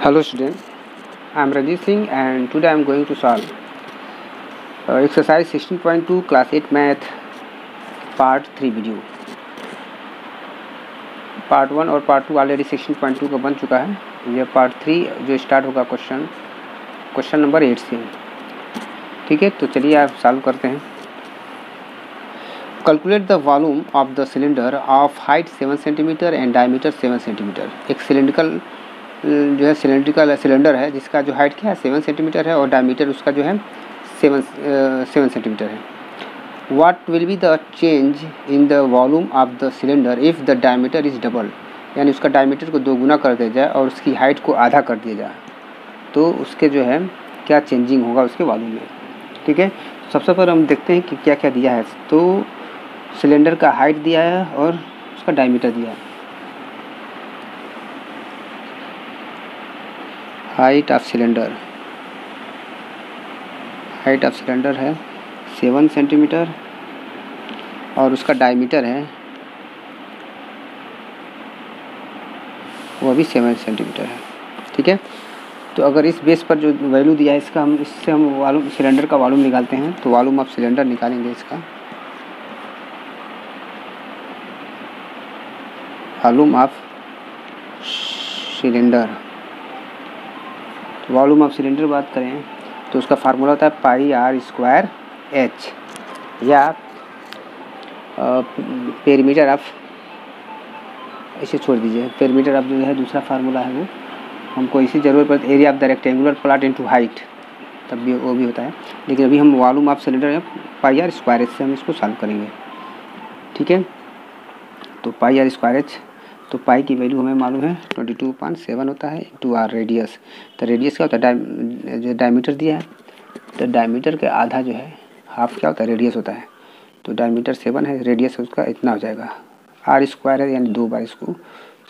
Hello student, I am Ranjit Singh and today I am going to solve exercise 16.2 class 8 math part 3 video. Part 1 और part 2 already 16.2 का बन चुका है। यह part 3 जो start होगा क्वेश्चन नंबर 8 से। ठीक है, तो चलिए आप सॉल्व करते हैं। Calculate the volume of the cylinder of height 7 centimetre and diameter 7 centimetre. एक सिलेंडर है जिसका जो हाइट क्या है 7 सेंटीमीटर है और डायमीटर उसका जो है 7 सेंटीमीटर है। What will be the change in the volume of the cylinder if the diameter is double, यानी उसका डायमीटर को 2 गुना कर दिया जाए और उसकी हाइट को आधा कर दिया जाए तो उसके जो है क्या चेंजिंग होगा उसके वॉल्यूम में। ठीक है, सबसे पहले हम देखते हैं कि क्या क्या दिया है। तो सिलेंडर का हाइट दिया है और उसका डायमीटर दिया है। हाइट ऑफ सिलेंडर है 7 सेंटीमीटर और उसका डायमीटर है वो भी 7 सेंटीमीटर है। ठीक है, तो अगर इस बेस पर जो वैल्यू दिया है इससे हम वॉल्यूम सिलेंडर का वॉल्यूम निकालते हैं। तो वॉल्यूम ऑफ सिलेंडर निकालेंगे इसका। वॉल्यूम ऑफ सिलेंडर, तो वॉल्यूम ऑफ सिलेंडर बात करें तो उसका फार्मूला होता है पाई आर स्क्वायर एच, या पेरीमीटर ऑफ, इसे छोड़ दीजिए, पेरीमीटर ऑफ जो है दूसरा फार्मूला है वो हमको इसी ज़रूरत पड़ती है। Area of the rectangular plot into height, तब भी वो भी होता है, लेकिन अभी हम वॉल्यूम ऑफ सिलेंडर है पाई आर स्क्वायर एच से हम इसको सॉल्व करेंगे। ठीक है, तो पाई आर स्क्वायर एच, तो पाई की वैल्यू हमें मालूम है 22.7 होता है इंटू आर रेडियस। तो रेडियस क्या होता है, जो डायमीटर दिया है तो डायमीटर के आधा जो है हाफ क्या होता है रेडियस होता है। तो डायमीटर 7 है, रेडियस उसका इतना हो जाएगा। आर स्क्वायर है यानी 2 बार इसको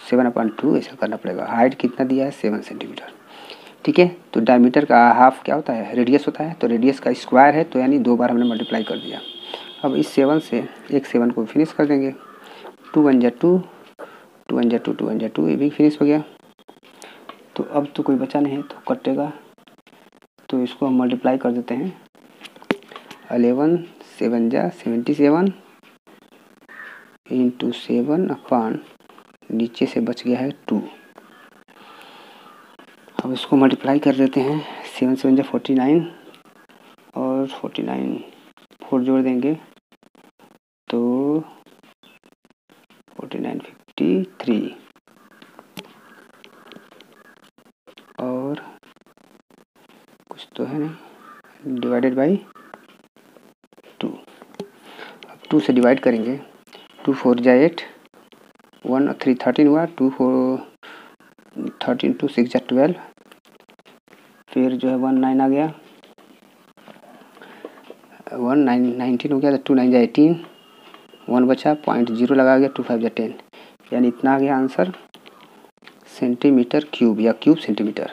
7/2 ऐसा करना पड़ेगा। हाइट कितना दिया है 7 सेंटीमीटर। ठीक है, तो डायमीटर का हाफ क्या होता है रेडियस होता है, तो रेडियस का स्क्वायर है तो यानी 2 बार हमने मल्टीप्लाई कर दिया। अब इस 7 से एक 7 को फिनिश कर देंगे। 2 1 जा 2, 2 1 जा 2, 2 1 जा 2, ये भी फिनिश हो गया। तो अब तो कोई बचा नहीं है तो कटेगा, तो इसको हम मल्टीप्लाई कर देते हैं। 11 7 जा 77 इंटू 7 अपॉन नीचे से बच गया है 2। अब इसको मल्टीप्लाई कर देते हैं। 7 7 जा 49 और 49 4 जोड़ देंगे तो 49 53 और कुछ तो है नहीं, डिवाइडेड बाई 2। अब 2 से डिवाइड करेंगे, 2 4 जा 8, 1 3 13 हुआ, 2 4 13 2 6 जा 12, फिर जो है 1 9 आ गया, 1 9 19 हो गया, तो 2 9 जा 18, 1 बचा, 0.0 लगा गया, 2 5 जा 10, यानी इतना आ गया आंसर सेंटीमीटर क्यूब या क्यूब सेंटीमीटर।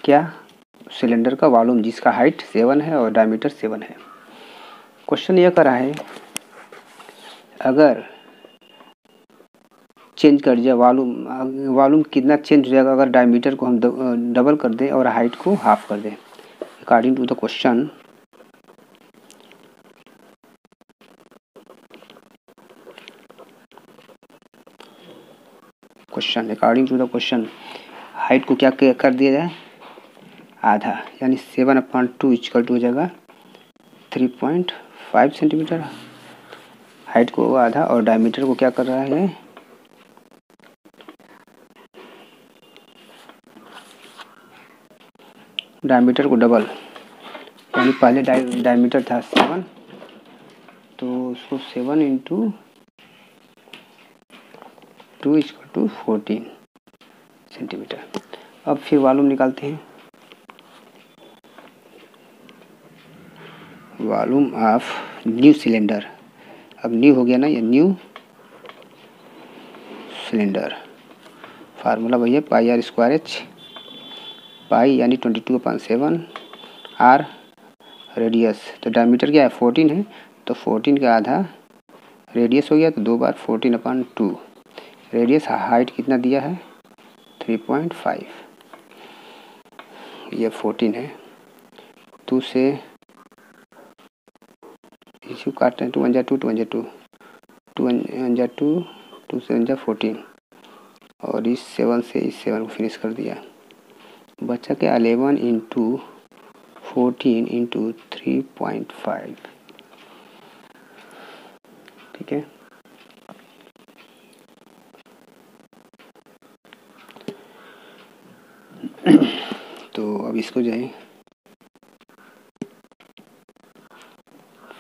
क्या सिलेंडर का वॉल्यूम जिसका हाइट 7 है और डायमीटर 7 है। क्वेश्चन यह कर रहा है अगर चेंज कर दिया वॉल्यूम कितना चेंज हो जाएगा अगर डायमीटर को हम डबल कर दें और हाइट को हाफ कर दें। According to the question according to the question height को क्या कर दिया जाए आधा, यानी 7/2 इक्वल टू हो जाएगा 3.5 सेंटीमीटर। हाइट को आधा और डायमीटर को क्या कर रहा है डायमीटर को डबल, यानी पहले डायमीटर था 7 तो उसको 7 इंटू 2 इक्वल टू 14 सेंटीमीटर। अब फिर वॉल्यूम निकालते हैं। वॉल्यूम ऑफ न्यू सिलेंडर, अब न्यू हो गया ना, ये न्यू सिलेंडर, फार्मूला वही है पाई आर स्क्वायर एच, पाई यानी 22/7, आर रेडियस, तो डायमीटर क्या है 14 है तो 14 का आधा रेडियस हो गया तो 2 बार 14/2, रेडियस हाइट कितना दिया है 3.5। ये 14 है, 2 से इशू काटते हैं, 2 1 जा 2, 2 1 जा 2, 2 1 जा 2, 2 से 1 जा 14, और इस 7 से इस 7 को फिनिश कर दिया। बचा के 11 इंटू 14 इंटू 3.5, ठीक है। तो अब इसको जो है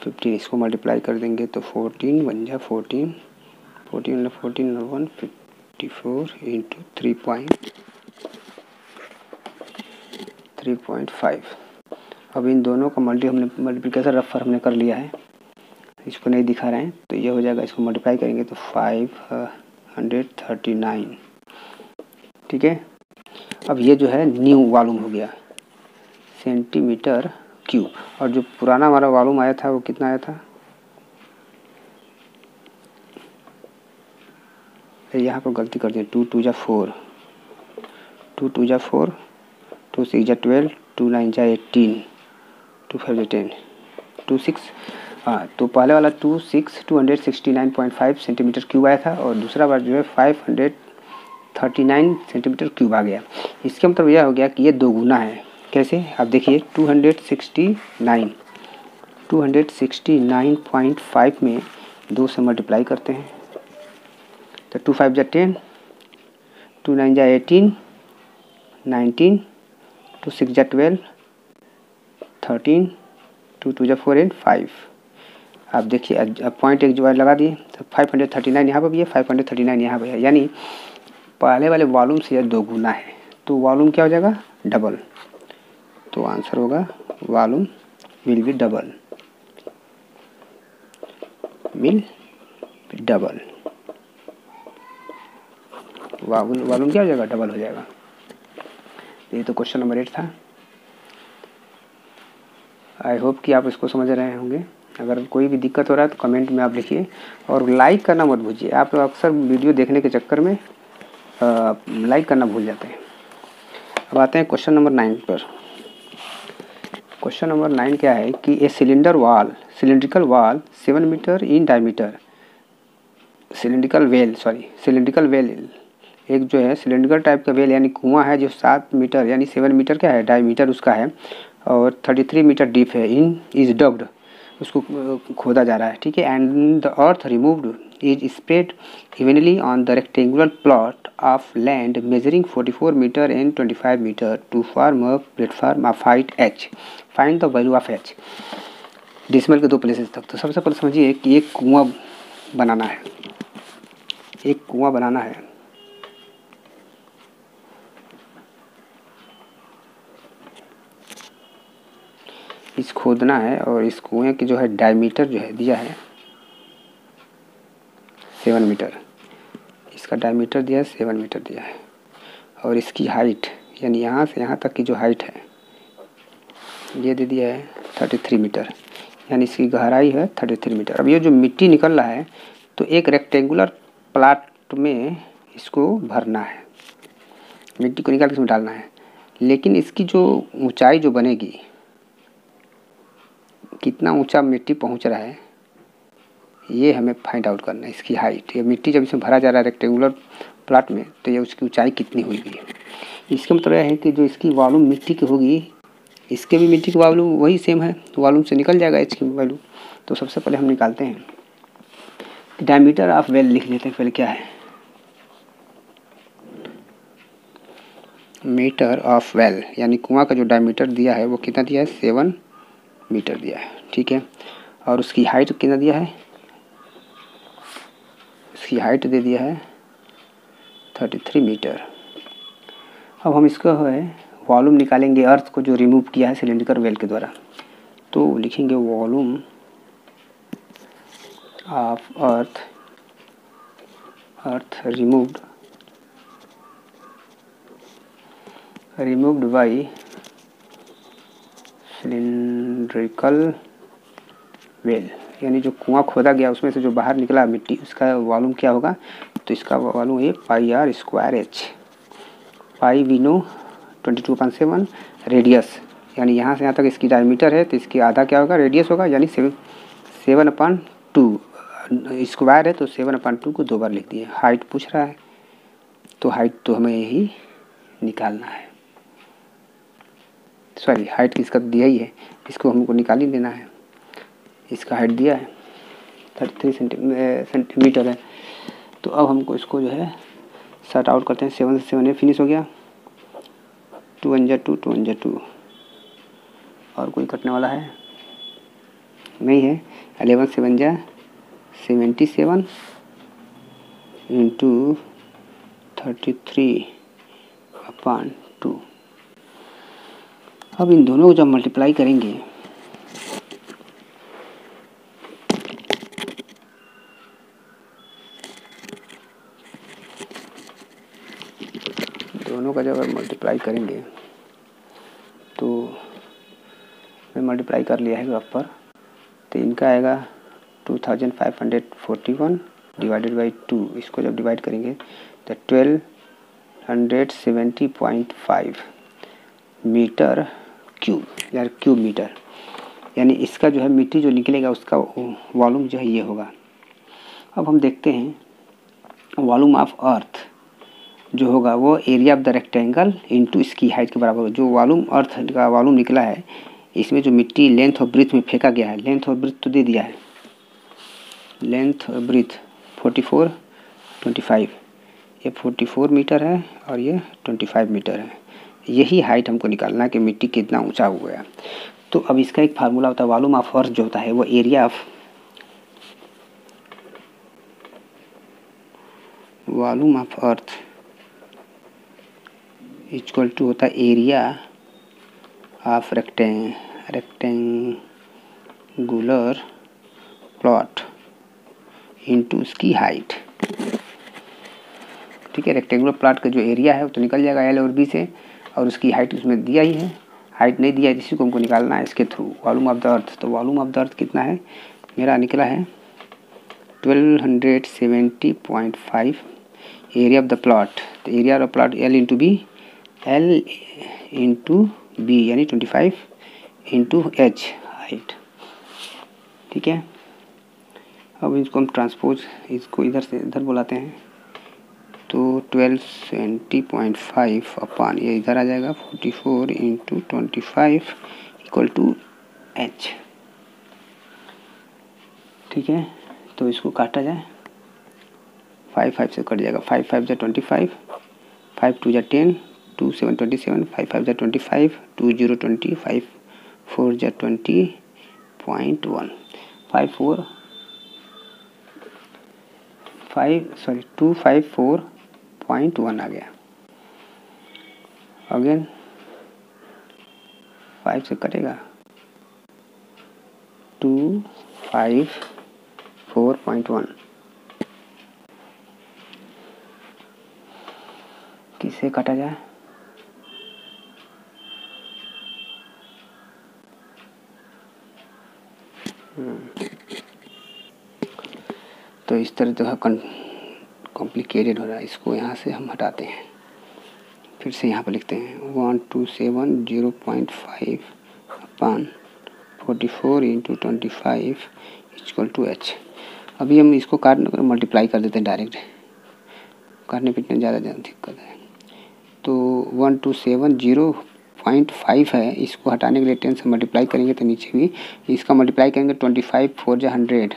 15 इसको मल्टीप्लाई कर देंगे तो 14 1 जा 14, 14 14 1 54 इंटू 3.5। अब इन दोनों का मल्टीप्लिकेशन रफर हमने कर लिया है, इसको नहीं दिखा रहे हैं, तो ये हो जाएगा। इसको मल्टीप्लाई करेंगे तो 539, ठीक है। अब ये जो है न्यू वॉल्यूम हो गया सेंटीमीटर क्यूब, और जो पुराना हमारा वॉल्यूम आया था वो कितना आया था, यहाँ पर गलती कर दिए, 2 2 जा 4, 2 2 जा 4, 2 6 जा 12, 2 9 जा 18, 2 5 जा 10, 2 6, हाँ। तो पहले वाला 269.5 सेंटीमीटर क्यूब आया था, और दूसरा बार जो है 539 सेंटीमीटर क्यूब आ गया। इसका मतलब यह हो गया कि ये दो गुना है। कैसे, आप देखिए 269.5 में 2 से मल्टीप्लाई करते हैं तो 2 5 जा 10, 2 9 जा 18, 19, 2 6 जा 12, 13, 2 2 जा 4 एंड 5। आप देखिए अब पॉइंट एक जो लगा दिए तो 539 यहाँ पर भी है, 539 यहाँ पर है, यानी पहले वाले वॉल्यूम से यह दो गुना है। तो वॉल्यूम क्या हो जाएगा, डबल। तो आंसर होगा volume will be double, volume क्या हो जाएगा, डबल हो जाएगा। ये तो क्वेश्चन नंबर 8 था। आई होप कि आप इसको समझ रहे होंगे। अगर कोई भी दिक्कत हो रहा है तो कमेंट में आप लिखिए, और लाइक करना मत भूलिए। आप अक्सर वीडियो देखने के चक्कर में लाइक करना भूल जाते हैं। अब आते हैं क्वेश्चन नंबर 9 पर। क्वेश्चन नंबर 9 क्या है कि ए cylindrical well 7 metre in diameter, cylindrical well एक जो है सिलिंड्रिकल टाइप का वेल यानी कुआं है जो 7 मीटर यानी 7 मीटर क्या है, डायमीटर उसका है, और 33 मीटर डीप है। इज डग्ड, उसको खोदा जा रहा है, ठीक है। And the earth removed is spread evenly on the rectangular plot of land measuring 44 metre and 25 metre to form a platform of height h। Find the value of h decimal के 2 places तक। तो सबसे पहले समझिए कि एक कुआं बनाना है, एक कुआं बनाना है। इस खोदना है, और इस कुएं की जो है डायमीटर जो है दिया है 7 मीटर, इसका डायमीटर दिया है 7 मीटर दिया है, और इसकी हाइट यानी यहाँ से यहाँ तक की जो हाइट है ये दे दिया है 33 मीटर, यानी इसकी गहराई है 33 मीटर। अब ये जो मिट्टी निकल रहा है तो एक रेक्टेंगुलर प्लाट में इसको भरना है, मिट्टी को निकाल के इसमें डालना है, लेकिन इसकी जो ऊंचाई जो बनेगी, कितना ऊंचा मिट्टी पहुंच रहा है ये हमें फाइंड आउट करना है। इसकी हाइट, ये मिट्टी जब इसमें भरा जा रहा है रेक्टेंगुलर प्लाट में तो ये उसकी ऊंचाई कितनी होगी। इसका मतलब यह है कि जो इसकी वॉल्यूम मिट्टी की होगी, इसके भी मिट्टी की वॉल्यूम वही सेम है, वॉल्यूम से निकल जाएगा एच की वैल्यू। तो सबसे पहले हम निकालते हैं डायमीटर ऑफ वेल, लिख लेते हैं पहले क्या है, मीटर ऑफ वेल यानी कुआं का जो डायमीटर दिया है वो कितना दिया है, 7 मीटर दिया है, ठीक है। और उसकी हाइट कितना दिया है, इसकी हाइट दे दिया है 33 मीटर। अब हम इसको है वॉल्यूम निकालेंगे, अर्थ को जो रिमूव किया है सिलिंड्रिकल वेल के द्वारा। तो लिखेंगे volume of earth removed by cylindrical well, यानी जो कुआं खोदा गया उसमें से जो बाहर निकला मिट्टी उसका वॉल्यूम क्या होगा, तो इसका वॉल्यूम है πr² h। Pi we know 22/7 radius, यानी यहाँ से यहाँ तक इसकी डायमीटर है तो इसकी आधा क्या होगा, रेडियस होगा, यानी 7/2 स्क्वायर है तो 7/2 को 2 बार लिख दिए। हाइट पूछ रहा है तो हाइट तो हमें यही निकालना है, सॉरी हाइट इसका दिया ही है, इसको हमको निकाल ही देना है। इसका हाइट दिया है 33 सेंटीमीटर है। तो अब हमको इसको जो है शॉर्ट आउट करते हैं। 7 से 7 फिनिश हो गया, 2 1 2 2 1 2, और कोई कटने वाला है नहीं है। 11 7 77 इंटू 33/2। अब इन दोनों को जब मल्टीप्लाई करेंगे दोनों का जब मल्टीप्लाई करेंगे तो मैं मल्टीप्लाई कर लिया है ग्राफ पर, तो इनका आएगा 2541 डिवाइडेड बाई 2। इसको जब डिवाइड करेंगे तो 1270.5 मीटर क्यूब या क्यूब मीटर, यानी इसका जो है मिट्टी जो निकलेगा उसका वॉल्यूम जो है ये होगा। अब हम देखते हैं वॉल्यूम ऑफ अर्थ जो होगा वो area of the rectangle into इसकी हाइट के बराबर होगा। जो वॉल्यूम अर्थ का वॉल्यूम निकला है, इसमें जो मिट्टी लेंथ और ब्रीथ में फेंका गया है, लेंथ और ब्रीथ तो दे दिया है, लेंथ और ब्रीथ 44 25, ये 44 मीटर है और ये 25 मीटर है। यही हाइट हमको निकालना है कि मिट्टी कितना ऊंचा हुआ है। तो अब इसका एक फार्मूला होता है, वॉल्यूम ऑफ अर्थ जो होता है वो area of volume of earth equal to होता है area of rectangular plot into उसकी हाइट। ठीक है, रेक्टेंगुलर प्लॉट का जो एरिया है वो तो निकल जाएगा एल और बी से, और उसकी हाइट उसमें दिया ही है, हाइट नहीं दिया है, इसी को हमको निकालना है इसके through volume of the earth. तो वॉल्यूम ऑफ द अर्थ कितना है, मेरा निकला है 1270.5 एरिया ऑफ द प्लॉट। तो area of plot L into B यानी 25 इंटू एच हाइट। ठीक है, अब इसको हम ट्रांसपोज इसको इधर से इधर बुलाते हैं, तो 1270.5 अपॉन ये इधर आ जाएगा 44 इंटू 25 इक्वल टू एच। ठीक है, तो इसको काटा जाए, 5 5 से कट जाएगा, 5 5 25, 5 2 10, 2 7 27, 5 5 25, 2 0 20, 5 4 20.1, 254.1 आ गया। अगेन 5 से कटेगा, 254.1 किससे काटा जाए, तो इस तरह जो है कॉम्प्लिकेटेड हो रहा है, इसको यहाँ से हम हटाते हैं, फिर से यहाँ पर लिखते हैं 1270.5 upon 44 into 25 equal to H. अभी हम इसको काटने पर मल्टीप्लाई कर देते हैं डायरेक्ट, काटने पे इतने ज़्यादा दिक्कत है। तो 1270.5 है, इसको हटाने के लिए 10 से मल्टीप्लाई करेंगे तो नीचे भी इसका मल्टीप्लाई करेंगे, 25 4 100,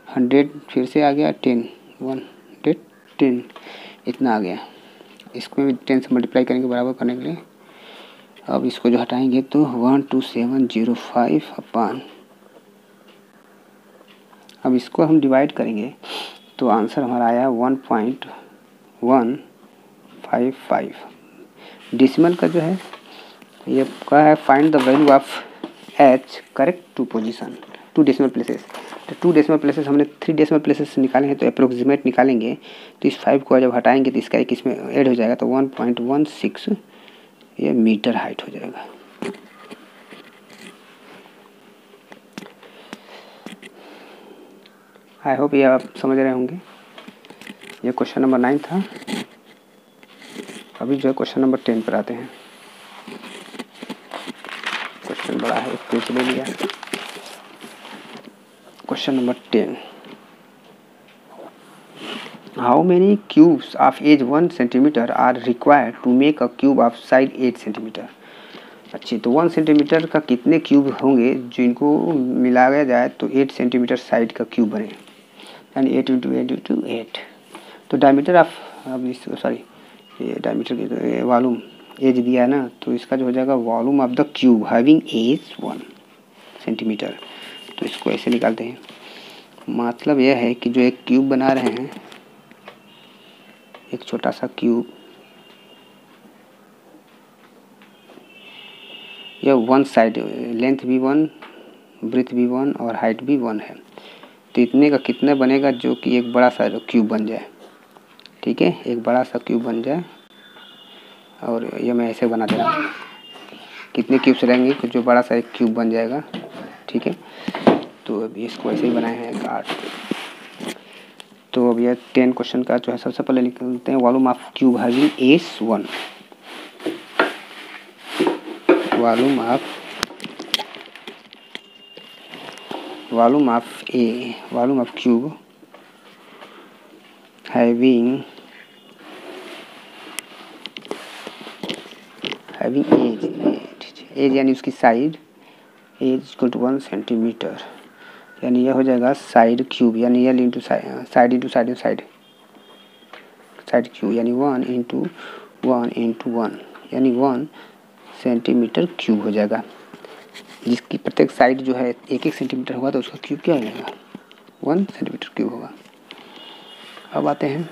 100 फिर से आ गया 10 110 इतना आ गया। इसको भी 10 से मल्टीप्लाई करेंगे बराबर करने के लिए। अब इसको जो हटाएंगे तो 12705 अपॉन, अब इसको हम डिवाइड करेंगे तो आंसर हमारा आया 1.155। डेसिमल का जो है ये क्या है, find the value of H correct to position, 2 decimal places. तो 2 डेसिमल प्लेसेस हमने 3 डेसिमल प्लेसेस निकाले हैं, तो अप्रोक्सीमेट निकालेंगे तो इस 5 को जब हटाएंगे तो इसका एक इसमें ऐड हो जाएगा, तो 1.16 ये मीटर हाइट हो जाएगा। आई होप ये आप समझ रहे होंगे। ये क्वेश्चन नंबर 9 था। अभी जो है क्वेश्चन नंबर 10 पर आते हैं। क्वेश्चन बड़ा है, एक पेज ले लिया। Question number 10, how many cubes of edge 1 centimetre are required to make a cube of side 8 centimetre. अच्छी, तो 1 सेंटीमीटर का कितने क्यूब होंगे जिनको मिलाया जाए तो 8 सेंटीमीटर साइड का क्यूब बने, यानी 8 इंटू 8 इंटू 8। तो डायमीटर ऑफ, अब सॉरी ये डायमीटर की वॉल्यूम एज दिया है ना, तो इसका जो हो जाएगा volume of the cube having edge 1 centimetre. तो इसको ऐसे निकालते हैं। मतलब यह है कि जो एक क्यूब बना रहे हैं, एक छोटा सा क्यूब, यह 1 साइड, लेंथ भी 1, ब्रेथ भी 1 और हाइट भी 1 है। तो इतने का कितना बनेगा जो कि एक बड़ा सा क्यूब बन जाए। ठीक है, एक बड़ा सा क्यूब बन जाए। और ये मैं ऐसे बना दे रहा हूँ, कितने क्यूब्स रहेंगे कि जो बड़ा सा एक क्यूब बन जाएगा। ठीक है, तो अभी इसको ऐसे ही बनाए हैं 8। तो अब यह 10 क्वेश्चन का जो है सबसे पहले निकलते हैं। Volume of cube having edge 1, volume of cube having edge यानी उसकी side, edge equal to 1 centimetre, यानी यह हो जाएगा साइड क्यूब, यानी L into side into side side cube, यानी 1 इंटू 1 इंटू 1, यानी 1 सेंटीमीटर क्यूब हो जाएगा। जिसकी प्रत्येक साइड जो है 1-1 सेंटीमीटर होगा तो उसका क्यूब क्या हो जाएगा, 1 सेंटीमीटर क्यूब होगा। अब आते हैं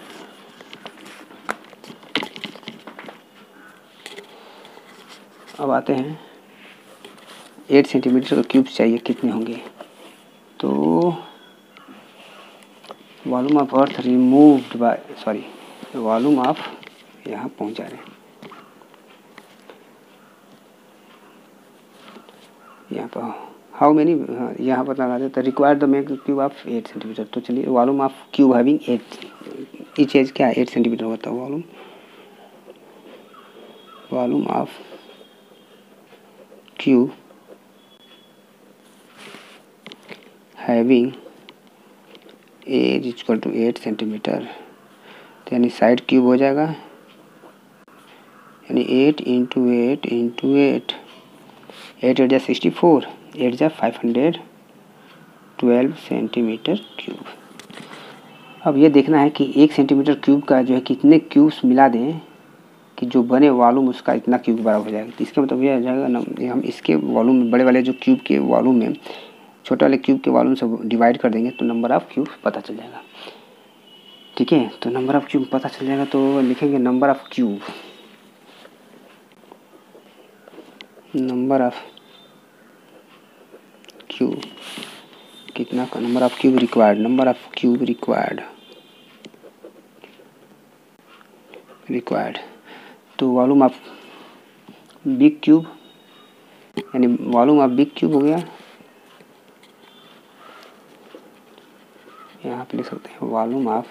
अब आते हैं 8 सेंटीमीटर का क्यूब चाहिए, कितने होंगे। तो volume of earth removed by, sorry volume of, यहाँ पहुँचा रहे हैं, यहाँ पर हाउ मेनी, यहाँ पर लगा देता required the make cube of 8 centimetre. तो चलिए volume of cube having 8, each edge क्या है 8 सेंटीमीटर होता है। Volume of cube having edge equal to 8 centimetre, तो यानी साइड क्यूब हो जाएगा, यानी 8 इंटू 8 इंटू 8, 8 8 जा 64, 8 जा 512 सेंटीमीटर क्यूब। अब ये देखना है कि 1 सेंटीमीटर क्यूब का जो है कितने क्यूब्स मिला दें कि जो बने वॉल्यूम उसका इतना क्यूब बराबर हो जाएगा। तो इसका मतलब ये आ जाएगा ना, हम इसके वॉल्यूम बड़े वाले जो क्यूब के वॉल्यूम में छोटे वाले क्यूब के वॉल्यूम से डिवाइड कर देंगे तो नंबर ऑफ़ क्यूब पता चल जाएगा। ठीक है, तो नंबर ऑफ़ क्यूब पता चल जाएगा तो लिखेंगे नंबर ऑफ़ क्यूब, कितना का नंबर ऑफ़ क्यूब रिक्वायर्ड। तो वॉल्यूम ऑफ बिग क्यूब, यानी वॉल्यूम ऑफ बिग क्यूब हो गया, यहाँ पे लिख सकते हैं volume of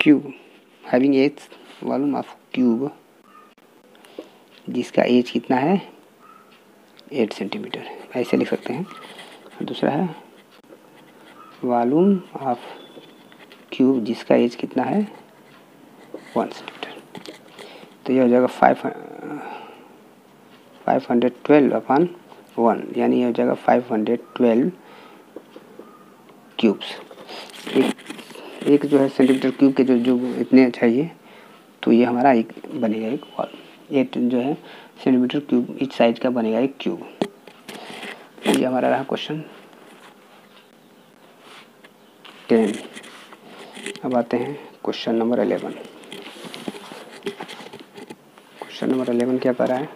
cube having edge, volume of cube जिसका एज कितना है 8 सेंटीमीटर, ऐसे लिख सकते हैं। दूसरा है वॉल्यूम ऑफ क्यूब जिसका एज कितना है 1 सेंटीमीटर, तो यह हो जाएगा 512/1, यानी यह हो जाएगा 512 क्यूब्स। एक जो है सेंटीमीटर क्यूब के जो इतने चाहिए, तो ये हमारा एक बनेगा एक वॉल, 8 जो है सेंटीमीटर क्यूब इच साइज का बनेगा एक क्यूब। ये हमारा रहा क्वेश्चन 10। अब आते हैं क्वेश्चन नंबर 11। क्वेश्चन नंबर 11 क्या कर रहा है,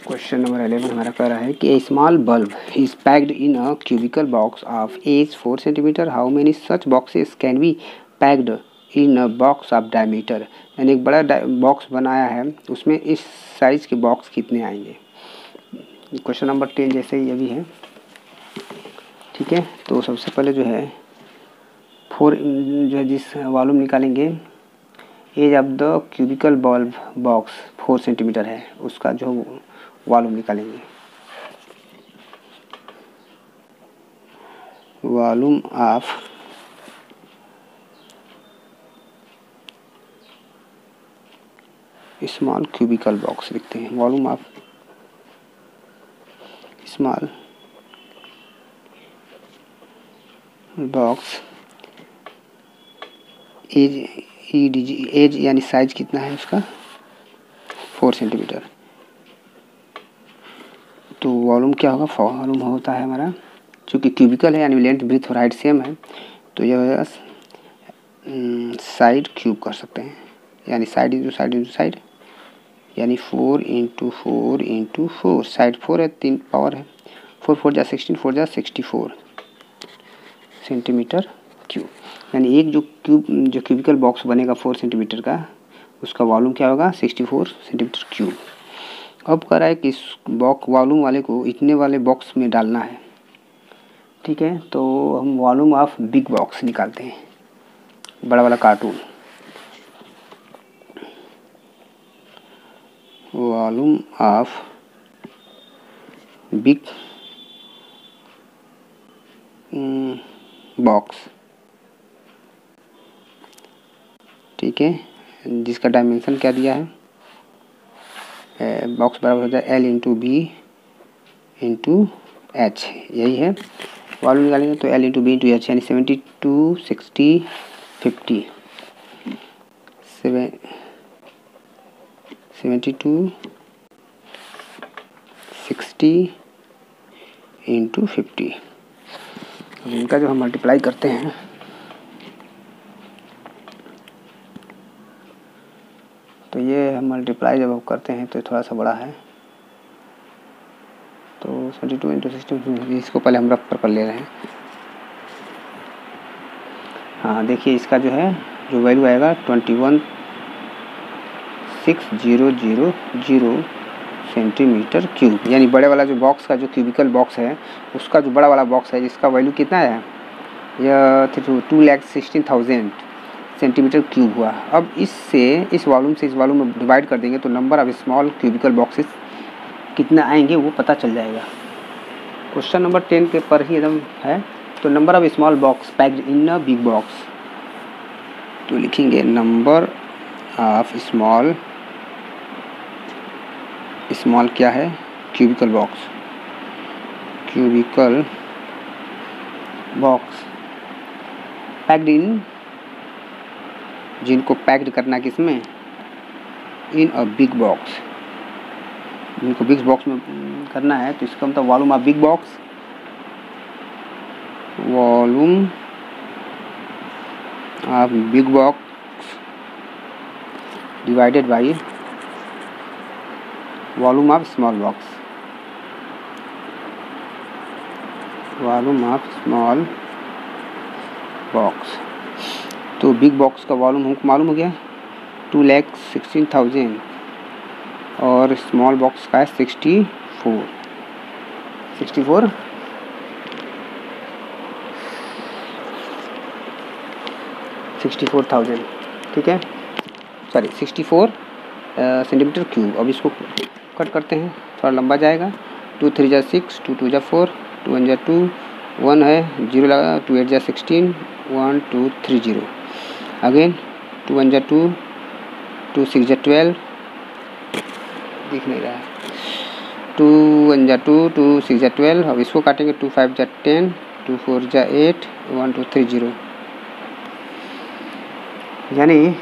क्वेश्चन नंबर 11 हमारा कह रहा है कि a small bulb is packed in a cubical box of edge 4 centimetre, how many such boxes can be packed in a box of diameter. यानी एक बड़ा बॉक्स बनाया है, उसमें इस साइज के बॉक्स कितने आएंगे। क्वेश्चन नंबर 10 जैसे ही ये भी है, ठीक है। तो सबसे पहले जो है 4 जो है जिस वॉल्यूम निकालेंगे, edge of the cubical bulb box 4 centimetre है, उसका जो वॉल्यूम निकालेंगे। Volume of small cubical box लिखते हैं, volume of small box edge यानी साइज कितना है उसका 4 सेंटीमीटर। तो वॉल्यूम क्या होगा, वॉल्यूम होता है हमारा, चूँकि क्यूबिकल है यानी लेंथ ब्रीथ और हाइट सेम है, तो यह साइड क्यूब कर सकते हैं, यानी side into side into side, यानी 4 इंटू 4 इंटू 4, साइड 4 है, 3 पावर है, 4 4 जा 16, 4 जा 64 सेंटीमीटर क्यूब। यानी एक जो क्यूबिकल बॉक्स बनेगा 4 सेंटीमीटर का, उसका वॉल्यूम क्या होगा 64 सेंटीमीटर क्यूब। अब कह रहा है कि इस वॉल्यूम वाले को इतने वाले बॉक्स में डालना है, ठीक है। तो हम वॉल्यूम ऑफ बिग बॉक्स निकालते हैं, बड़ा वाला cartoon. Volume of big box, ठीक है, जिसका डायमेंशन क्या दिया है, बॉक्स बराबर हो जाए L into B into H, यही है। वॉल्यूम निकालेंगे तो L into B into H, यानी 72 60 50 72 60 इंटू 50। इनका जो हम मल्टीप्लाई करते हैं तो ये हम मल्टीप्लाई जब हम करते हैं तो थोड़ा सा बड़ा है, तो 72 इंटू 60, इसको पहले हम रफ पर ले रहे हैं। हाँ देखिए, इसका जो है जो वैल्यू आएगा 216000 सेंटीमीटर क्यूब, यानी बड़े वाला जो बॉक्स का जो क्यूबिकल बॉक्स है, उसका जो बड़ा वाला बॉक्स है जिसका वैल्यू कितना है, यह 2,16,000 सेंटीमीटर क्यूब हुआ। अब इससे इस वॉल्यूम से इस वॉल्यूम में डिवाइड कर देंगे तो number of small cubical boxes कितना आएंगे वो पता चल जाएगा। क्वेश्चन नंबर 10 के पर ही एकदम है। तो number of small box packed in a big box, तो लिखेंगे नंबर ऑफ स्मॉल क्या है, क्यूबिकल बॉक्स पैक्ड इन, जिनको पैक्ड करना किसमें, इन अ बिग बॉक्स, जिनको बिग बॉक्स में करना है, तो इसका मतलब volume of big box, volume of big box divided by volume of small box, volume of small box. तो बिग बॉक्स का वॉल्यूम हमको मालूम हो गया 2,16,000 और स्मॉल बॉक्स का है 64,000, ठीक है, सॉरी 64 सेंटीमीटर क्यूब। अब इसको कट करते हैं, थोड़ा लंबा जाएगा। 2 3 जा 6, 2 2 जा 4, 2 1 जा 2, 1 है 0 लगा, 2 8 जा 16, 1 2 3 0, अगेन 2 1 जा 2, 2 6 जा 12, दिख नहीं रहा है, 2 1 जा 2, 2 6 जा 12। अब इसको काटेंगे, 2 5 जा 10, 2 4 जा 8, 1 2 3 0, यानी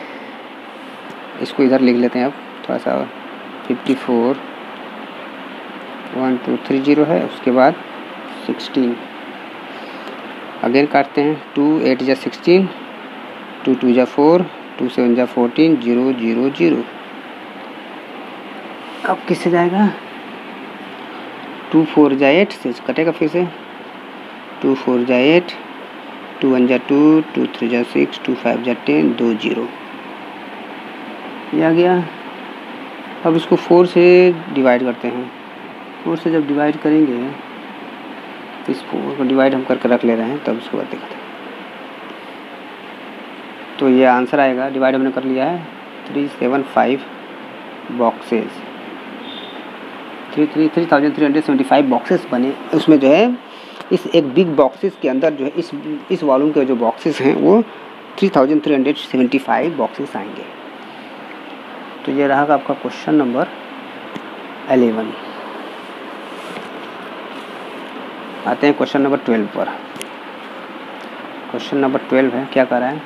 इसको इधर लिख लेते हैं। अब थोड़ा सा 54 1 2 3 0 है, उसके बाद 16, अगेन काटते हैं, 2 8 जा 16, 2 2 जा 4, 2 7 जा 14, 0 0 0। अब किससे जाएगा, 2 4 जा 8 से कटेगा, फिर से 2 4 जा 8, 2 1 जा 2, 2 3 जा 6, 2 5 जा 10, 2 0, ये आ गया। अब इसको 4 से डिवाइड करते हैं। 4 से जब डिवाइड करेंगे इस 4 को डिवाइड हम करके रख ले रहे हैं, तब उसके बाद देखते हैं। तो ये आंसर आएगा, डिवाइड हमने कर लिया है 375 बॉक्सेस, 3375 बॉक्सेस बने। उसमें जो है इस एक बिग बॉक्सेस के अंदर जो है इस वॉल्यूम के जो बॉक्सेस हैं वो 3375 बॉक्सेस आएंगे। तो ये रहा आपका क्वेश्चन नंबर 11। आते हैं क्वेश्चन नंबर 12 पर। क्वेश्चन नंबर 12 है, क्या कर रहा है,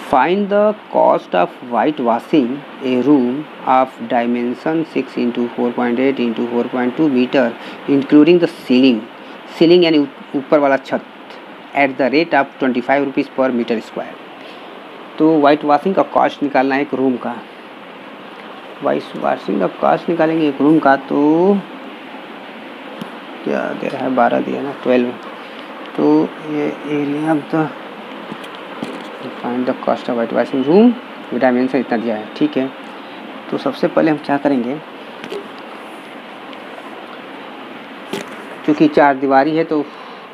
find the cost of white washing a room of dimension 6 × 4.8 × 4.2 metre including the ceiling यानी ऊपर वाला छत at the rate of 25 rupees per metre square. तो वाइट वॉशिंग का कॉस्ट निकालना है एक रूम का। वाइट वॉशिंग का कॉस्ट निकालेंगे एक रूम का, तो क्या दे रहा है, 12 दिया ना, 12। तो ये area of the find the cost of white washing room, dimension इतना दिया है, ठीक है। तो सबसे पहले हम क्या करेंगे, क्योंकि 4 दीवारी है तो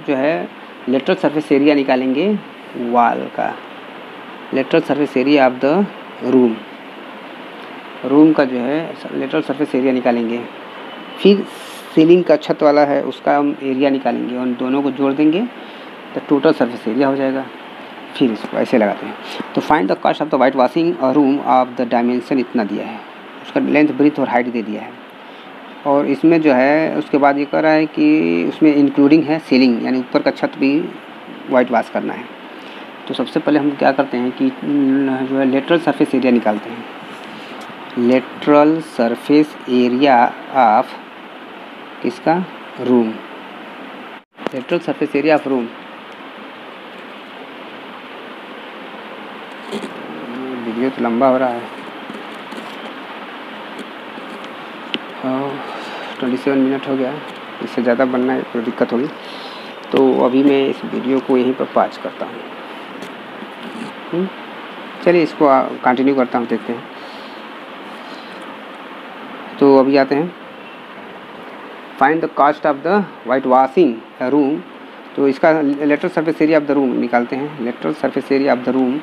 जो है लेटरल सरफेस एरिया निकालेंगे वॉल का, lateral surface area of the room का जो है लेटरल सरफेस एरिया निकालेंगे। फिर सीलिंग का छत वाला है उसका हम एरिया निकालेंगे और दोनों को जोड़ देंगे तो टोटल सरफेस एरिया हो जाएगा। फिर इसको ऐसे लगाते हैं। तो find the cost of the white washing room of the dimension इतना दिया है, उसका लेंथ, ब्रीथ और हाइट दे दिया है। और इसमें जो है उसके बाद ये कह रहा है कि उसमें इंक्लूडिंग है सीलिंग यानी ऊपर का छत भी वाइट वॉश करना है। तो सबसे पहले हम क्या करते हैं कि जो है लेटरल सरफेस एरिया निकालते हैं। लेटरल सरफेस एरिया ऑफ किसका, room, lateral surface area of room. Video तो लंबा हो रहा है, 27 मिनट हो गया, इससे ज़्यादा बनना है तो दिक्कत होगी। तो अभी मैं इस वीडियो को यहीं पर पॉज करता हूँ। चलिए इसको कंटिन्यू करता हूँ, देखते हैं। तो अभी आते हैं, find the cost of the white washing room. तो इसका lateral surface area of the room निकालते हैं। Lateral surface area of the room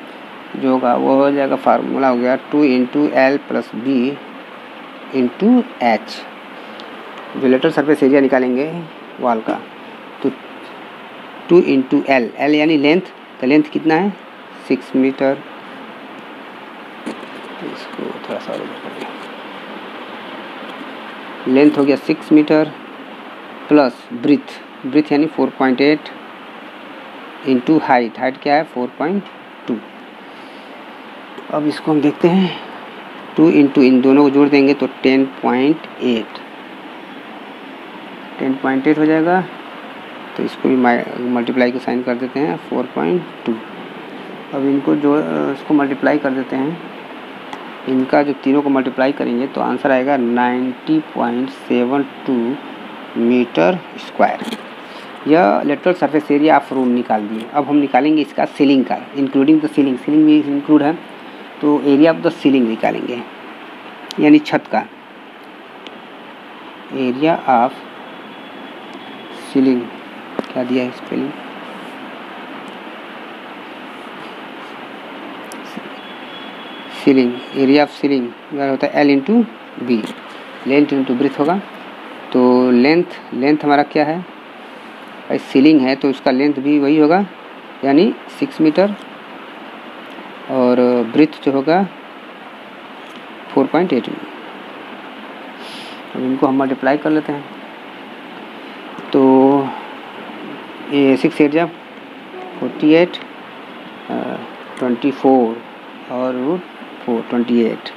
जो होगा वो हो जाएगा, फार्मूला हो गया 2 × L + B × H। जो लेटरल सरफेस एरिया निकालेंगे वॉल का, तो 2 × L, L यानी लेंथ, तो लेंथ कितना है 6 मीटर। इसको थोड़ा सा लेंथ हो गया 6 मीटर प्लस ब्रीथ यानी 4.8 × हाइट क्या है 4.2। अब इसको हम देखते हैं, 2 × इन दोनों को जोड़ देंगे तो 10.8 हो जाएगा। तो इसको भी मल्टीप्लाई को साइन कर देते हैं 4.2। अब इनको इसको मल्टीप्लाई कर देते हैं, इनका जो तीनों को मल्टीप्लाई करेंगे तो आंसर आएगा 90.72 मीटर स्क्वायर। यह lateral surface area of room निकाल दिए। अब हम निकालेंगे इसका सीलिंग का, इंक्लूडिंग द सीलिंग भी इंक्लूड है, तो एरिया ऑफ द सीलिंग निकालेंगे यानी छत का एरिया ऑफ सीलिंग। क्या दिया है spelling, ceiling, area of ceiling होता है L × B, लेंथ × ब्रीथ होगा। तो लेंथ हमारा क्या है भाई, सीलिंग है तो उसका लेंथ भी वही होगा यानी 6 मीटर, और ब्रीथ जो होगा 4.8 में। अब इनको हम मल्टीप्लाई कर लेते हैं। तो ये 6 × 8 48, 24 और 28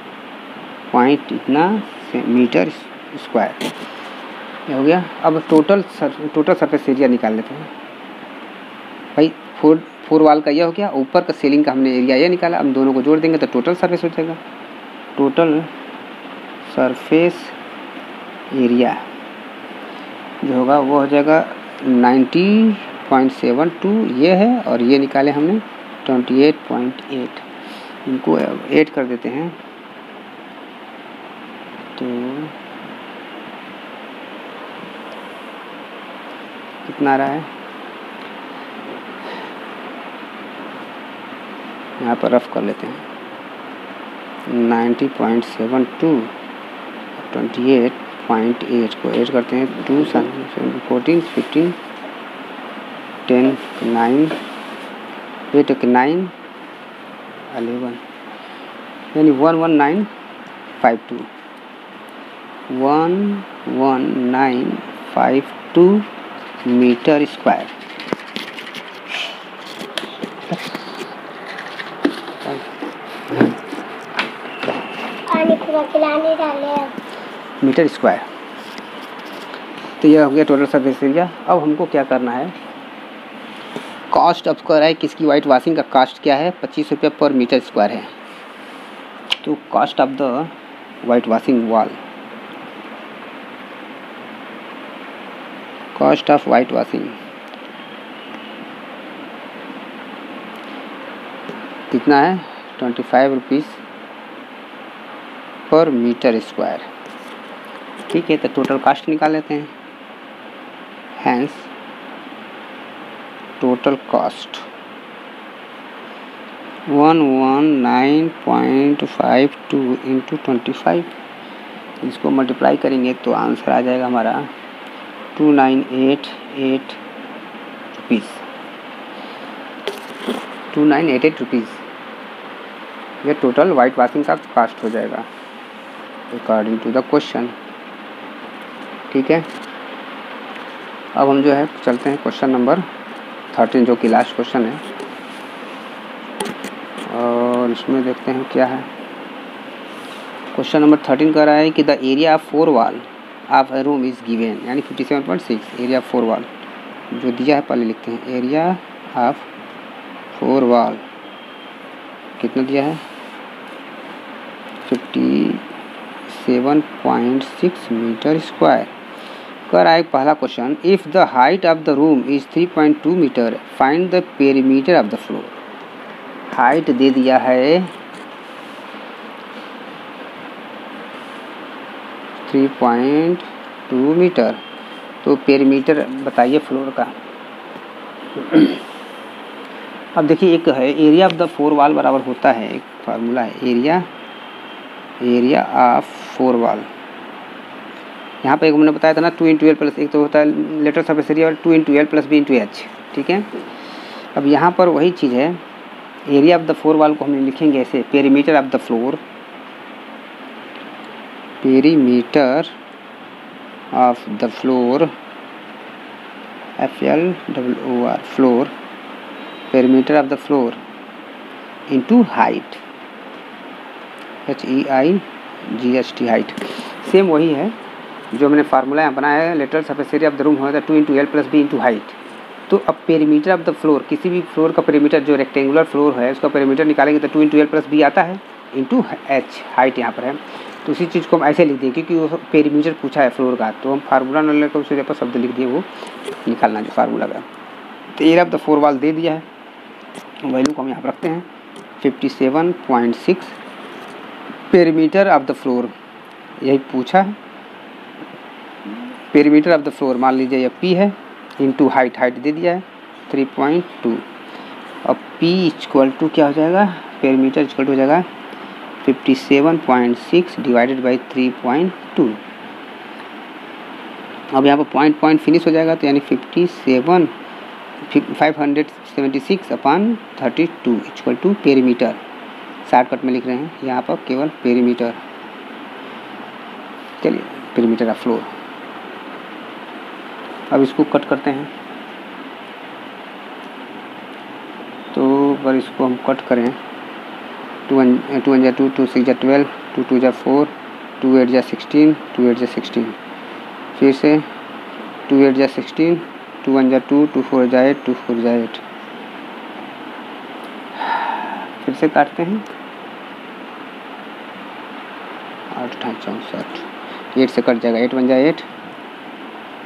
पॉइंट इतना मीटर स्क्वायर ये हो गया। अब टोटल सरफेस एरिया निकाल लेते हैं भाई। 4 वाल का यह हो गया, ऊपर का सीलिंग का हमने एरिया ये निकाला। अब दोनों को जोड़ देंगे तो टोटल सरफेस हो जाएगा। टोटल सरफेस एरिया जो होगा वो हो जाएगा 90.72 ये है, और ये निकाले हमने 28.8। इनको ऐड कर देते हैं तो कितना आ रहा है, यहाँ पर रफ कर लेते हैं 90.72 28.8 को ऐड करते हैं 2 14 15 10 9 8 9 11 यानी 11952 11952 मीटर स्क्वायर। Metre square. तो यह हो गया टोटल सरफेस एरिया। अब हमको क्या करना है, कॉस्ट ऑफ कर है किसकी, वाइट वॉशिंग का कॉस्ट क्या है, 25 रुपये पर मीटर स्क्वायर है। तो cost of the white washing wall, cost of white washing कितना है, 25 रुपीज़ पर मीटर स्क्वायर। ठीक है, तो टोटल कॉस्ट निकाल लेते हैं। हैंस टोटल कॉस्ट 119.52 इंटू 25, इसको मल्टीप्लाई करेंगे तो आंसर आ जाएगा हमारा 2988 रुपीज़, 2988 रुपीज़। ये टोटल वाइट वॉशिंग का कॉस्ट हो जाएगा अकॉर्डिंग टू द क्वेश्चन। ठीक है, अब हम जो है चलते हैं क्वेश्चन नंबर 13 जो कि लास्ट क्वेश्चन है, और इसमें देखते हैं क्या है। क्वेश्चन नंबर 13 कह रहा है कि the area of 4 wall of a room is given, यानी 57.6 एरिया ऑफ 4 वॉल जो दिया है, पहले लिखते हैं एरिया ऑफ 4 वॉल कितना दिया है, 57.6 मीटर स्क्वायर। कर आए पहला question, if the height of the room is 3.2 metre find the perimeter of the floor. Height दे दिया है 3.2 मीटर, तो पेरीमीटर बताइए फ्लोर का। अब देखिए, एक है एरिया ऑफ द 4 वॉल बराबर होता है, एक फार्मूला है एरिया ऑफ 4 वॉल। यहाँ पे एक हमने बताया था ना 2 × L प्लस, एक तो होता है लेटर सरफेस एरिया और 2 × L प्लस B × H। ठीक है, अब यहाँ पर वही चीज़ है, एरिया ऑफ द 4 वॉल को हम लिखेंगे ऐसे, perimeter of the floor, perimeter of the floor FLOOR floor, perimeter of the floor into height HEIGHT height. Same वही है जो मैंने फार्मूला यहाँ बनाया है, lateral surface area of the room होता है 2 × L plus B into height. तो अब पेरीमीटर ऑफ द फ्लोर, किसी भी फ्लोर का पेरीमीटर जो रेक्टेंगुलर फ्लोर है उसका पेरीमीटर निकालेंगे तो 2 × L प्लस B आता है इंटू H हाइट यहाँ पर है। तो उसी चीज़ को हम ऐसे लिख दिए क्योंकि वो पेरीमीटर पूछा है फ्लोर का, तो हम फार्मूला न लेकर उसके ऊपर शब्द लिख दिए, वो निकालना जो फार्मूला का। तो एरिया ऑफ द 4 वॉल दे दिया है, वैल्यू को हम यहाँ पर रखते हैं 57.6 पेरीमीटर ऑफ द फ्लोर, यही पूछा है। पेरीमीटर ऑफ द फ्लोर मान लीजिए यह P है, इंटू हाइट दे दिया है 3.2। अब P इक्वल टू क्या हो जाएगा, पेरीमीटर इक्वल टू हो जाएगा 57.6 डिवाइडेड बाई 3.2। अब यहाँ पर पॉइंट फिनिश हो जाएगा, तो यानी 576 upon 32 equal to perimeter. Shortcut में लिख रहे हैं यहाँ पर केवल पेरीमीटर। चलिए, पेरीमीटर ऑफ फ्लोर। अब इसको कट करते हैं, तो अगर इसको हम कट करें 2 × 2 2 6 × 12 2 2 × 4 2 8 × 16 2 8 × 16, फिर से 2 8 × 16 2 1 × 2 2 4 × 8 2 4 × 8, फिर से काटते हैं 8 8 64, 8 से कट जाएगा, 8 1 × 8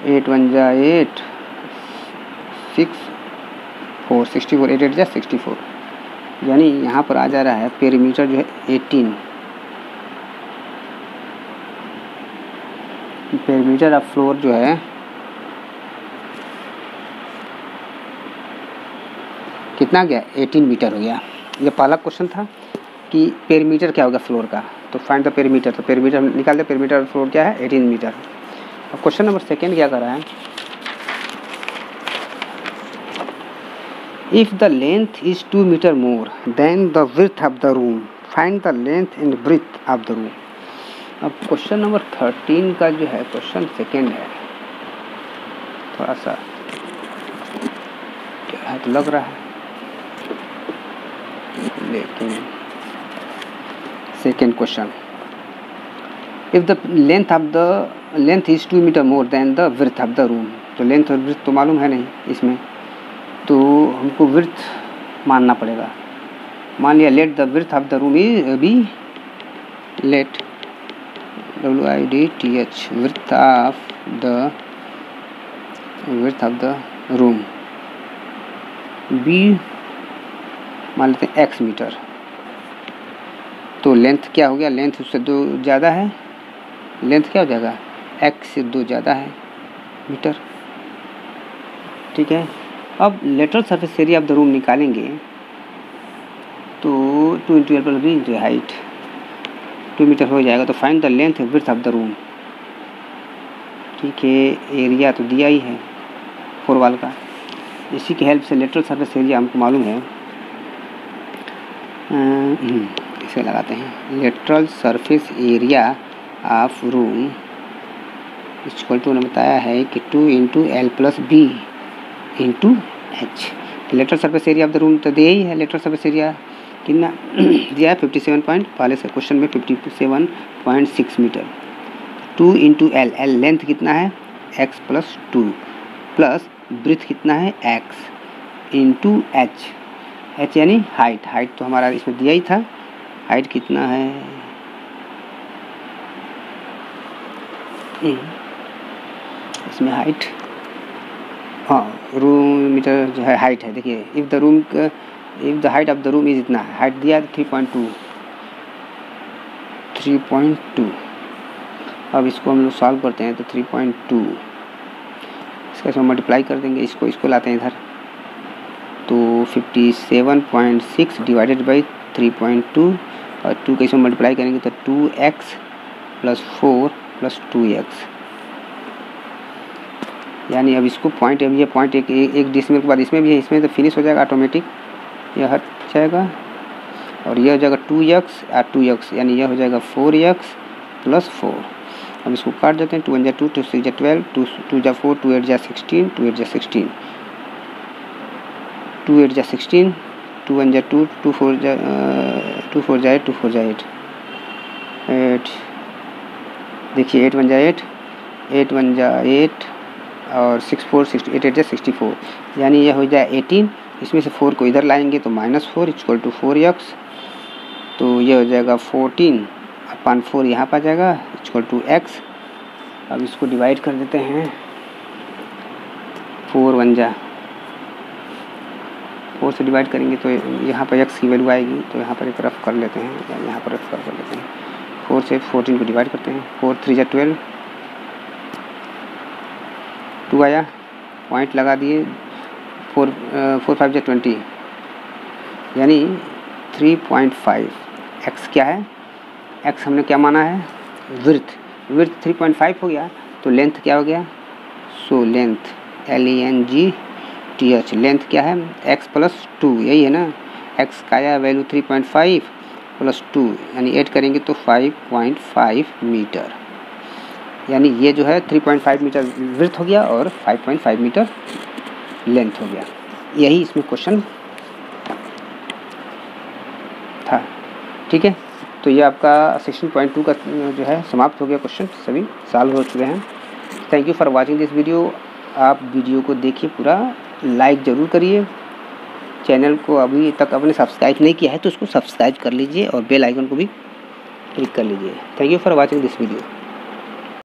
8 1 × 8 6 4 64 8 8 × 64, यानी यहाँ पर आ जा रहा है पेरीमीटर जो है 18। पेरीमीटर ऑफ फ्लोर जो है कितना गया 18 मीटर हो गया। ये पहला क्वेश्चन था कि पेरीमीटर क्या होगा फ्लोर का, तो फाइंड द पेरीमीटर, तो पेरीमीटर हम निकाल दे, पेरीमीटर फ्लोर क्या है 18 मीटर। अब क्वेश्चन नंबर सेकेंड क्या कर रहा है, if the length is 2 metre more than the width of the room, find the length and breadth of the room. अब क्वेश्चन नंबर 13 का जो है क्वेश्चन सेकेंड है, थोड़ा सा क्या है तो लग रहा है, लेकिन second question, if the length is 2 metre more than the width of the room, तो लेंथ और विड्थ तो मालूम है नहीं इसमें, तो हमको विड्थ मानना पड़ेगा। मान लिया let the width of the room is B, let WIDTH width of the room B मान लेते हैं x मीटर, तो लेंथ क्या हो गया, लेंथ उससे 2 ज़्यादा है, लेंथ क्या हो जाएगा x से 2 ज़्यादा है मीटर, ठीक है। अब lateral surface area of the room निकालेंगे तो 2 × L + B × हाइट 2 मीटर हो जाएगा, तो find the length width of the room, ठीक है। एरिया तो दिया ही है 4 वाल का, इसी की हेल्प से लेटरल सरफेस एरिया हमको मालूम है, इसे लगाते हैं, lateral surface area of room equal to ने बताया है कि 2 × L + B × H। Lateral surface area of the room तो दिया ही है, लेटरल सरफेस एरिया कितना दिया है 57 पॉइंट, पहले से क्वेश्चन में 57.6 मीटर, 2 × L, L लेंथ कितना है x + 2 प्लस ब्रेथ कितना है x × h, h यानी हाइट, हाइट तो हमारा इसमें दिया ही था, हाइट कितना है इसमें हाइट, हाँ रूम मीटर जो है हाइट है, देखिए if the height of the room is इतना, हाइट दिया 3.2। अब इसको हम लोग सॉल्व करते हैं तो 3.2 इसका इसमें मल्टीप्लाई कर देंगे, इसको लाते हैं इधर, तो 57.6 डिवाइडेड बाई 3.2 और 2 का इसमें मल्टीप्लाई करेंगे तो 2x + 4 + 2x, यानी अब इसको पॉइंट, अब ये पॉइंट एक डिसमिल के बाद इसमें भी है, इसमें तो फिनिश हो जाएगा ऑटोमेटिक, यह हट जाएगा और यह हो जाएगा 2x और 2x, यानी यह हो जाएगा 4x + 4। अब इसको काट देते हैं, 2 × 2 2 6 × 12 2 × 4 2 8 × 16 2 8 × 16 2 8 × 16 2 1 × 2 2 4 2 4 × 8 2 4 × 8 देखिए 8 1 × 8 8 1 × 8 और 6 4 6 8 8 × 64, यानी यह हो जाए 18, इसमें से 4 को इधर लाएंगे तो -4 = 4x, तो यह हो जाएगा 14/4 यहाँ पर आ जाएगा = x। अब इसको डिवाइड कर देते हैं, 4 1 × 4 से डिवाइड करेंगे तो यहाँ पर x की वैल्यू आएगी, तो यहाँ पर एक रफ कर लेते हैं, यहाँ पर रफ कर लेते हैं, 4 से 14 को डिवाइड करते हैं, 4 3 × 12 2 आया, पॉइंट लगा दिए, 4 5 × 20 यानी 3.5, x क्या है, x हमने क्या माना है विड्थ 3.5 हो गया, तो लेंथ क्या हो गया, सो लेंथ LENGTH, लेंथ क्या है x + 2, यही है ना, x का आया वैल्यू 3.5 + 2 यानी 8 करेंगे तो 5.5 मीटर, यानी ये जो है 3.5 मीटर विड्थ हो गया और 5.5 मीटर लेंथ हो गया। यही इसमें क्वेश्चन था, ठीक है। तो ये आपका सेक्शन 2 का जो है समाप्त हो गया, क्वेश्चन सभी सॉल्व हो चुके हैं। Thank you for watching this video. आप वीडियो को देखिए पूरा, लाइक ज़रूर करिए, चैनल को अभी तक आपने सब्सक्राइब नहीं किया है तो उसको सब्सक्राइब कर लीजिए और बेल आइकन को भी क्लिक कर लीजिए। Thank you for watching this video.